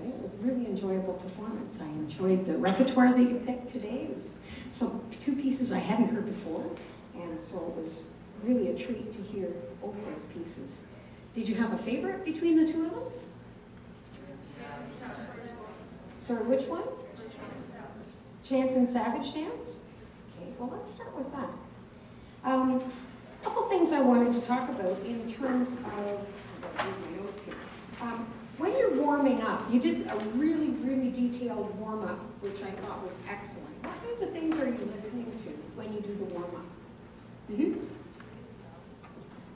I think it was a really enjoyable performance. I enjoyed the repertoire that you picked today. It was two pieces I hadn't heard before, and so it was really a treat to hear both those pieces. Did you have a favorite between the two of them? Sorry, which one? Chant and Savage Dance? Okay, well, let's start with that. A couple things I wanted to talk about in terms of, I'm going to read my notes here. When you're warming up, you did a really, really detailed warm-up, which I thought was excellent. What kinds of things are you listening to when you do the warm-up?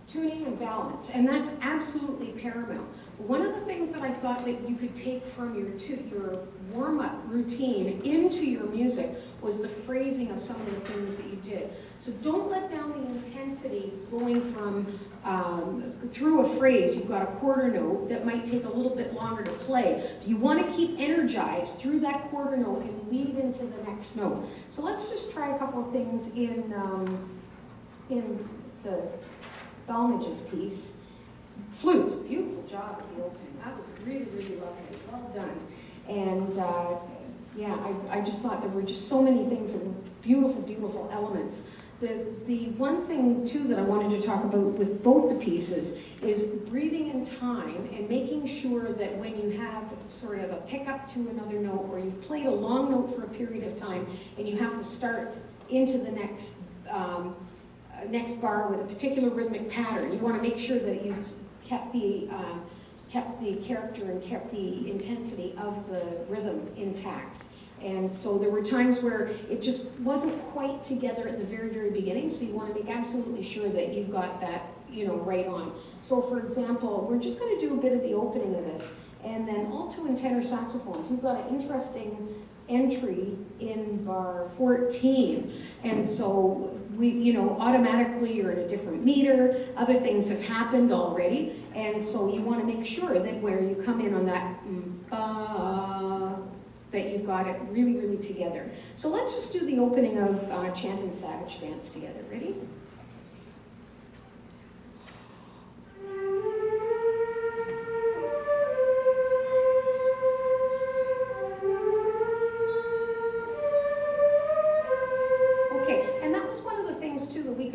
Tuning and balance, and that's absolutely paramount. One of the things that I thought that you could take from your warm-up routine into your music was the phrasing of some of the things that you did. So don't let down the intensity going from through a phrase. You've got a quarter note that might take a little bit longer to play. You want to keep energized through that quarter note and lead into the next note. So let's just try a couple of things in the Balmage's piece. Flutes, beautiful job at the opening. That was really, really lovely. Well done. And yeah, I just thought there were just so many things that were beautiful, beautiful elements. The one thing, too, that I wanted to talk about with both the pieces is breathing in time and making sure that when you have sort of a pickup to another note, or you've played a long note for a period of time and you have to start into the next bar with a particular rhythmic pattern, you want to make sure that you've kept the character and kept the intensity of the rhythm intact. And so there were times where it just wasn't quite together at the very, very beginning, so you want to make absolutely sure that you've got that, right on. So for example, we're just going to do a bit of the opening of this, and then alto and tenor saxophones. You've got an interesting entry in bar 14, and so we, automatically you're in a different meter, other things have happened already, and so you want to make sure that where you come in on that that you've got it really, really together. So let's just do the opening of Chant and Savage Dance together. Ready?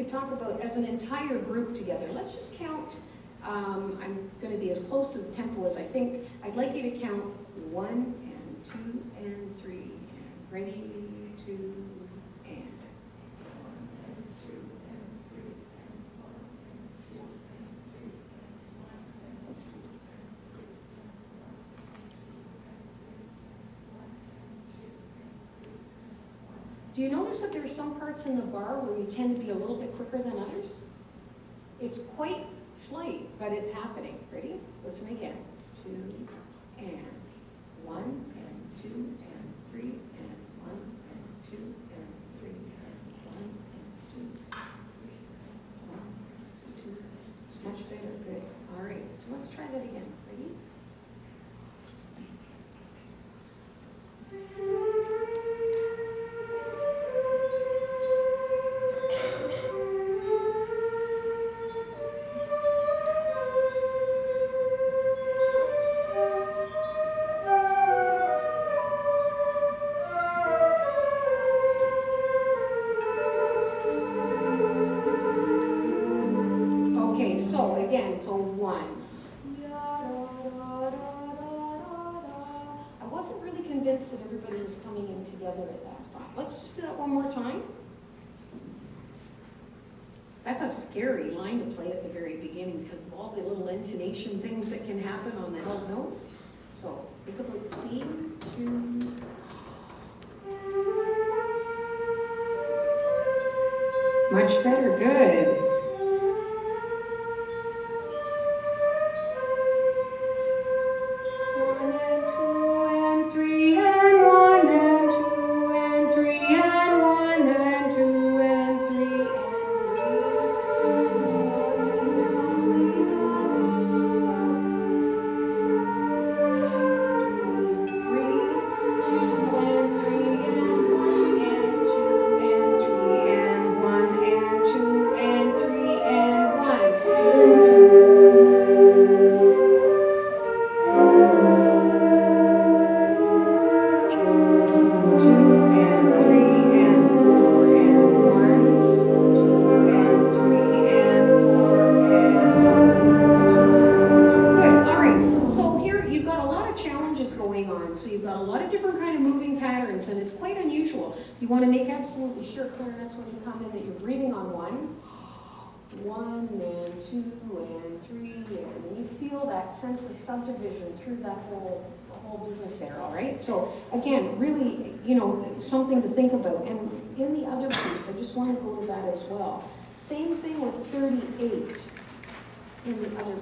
Talk about as an entire group together. Let's just count. I'm going to be as close to the tempo as I think. I'd like you to count 1 and 2 and 3 and ready, 2 and 1 and 2 and 3 and 1 and 2 and 3 and 1. Do you notice that there are some parts in the bar where you tend to be a little bit quicker than others? It's quite slight, but it's happening. Ready? Listen again. 2 and 1 and 2 and 3 and 1 and 2 and 3 and 1 and 2 and 3 and 1 and 2. It's much better. Good. All right. So let's try that again. Ready? So 1. I wasn't really convinced that everybody was coming in together at that spot. Let's just do that one more time. That's a scary line to play at the very beginning because of all the little intonation things that can happen on the held notes. So think about C, 2. Much better, good. And quite unusual. You want to make absolutely sure, clarinets, when you come in, that you're breathing on one, and 2, and 3, and you feel that sense of subdivision through that whole business there, all right? So again, really, you know, something to think about. And in the other piece, I just want to go to that as well. Same thing with 38 in the other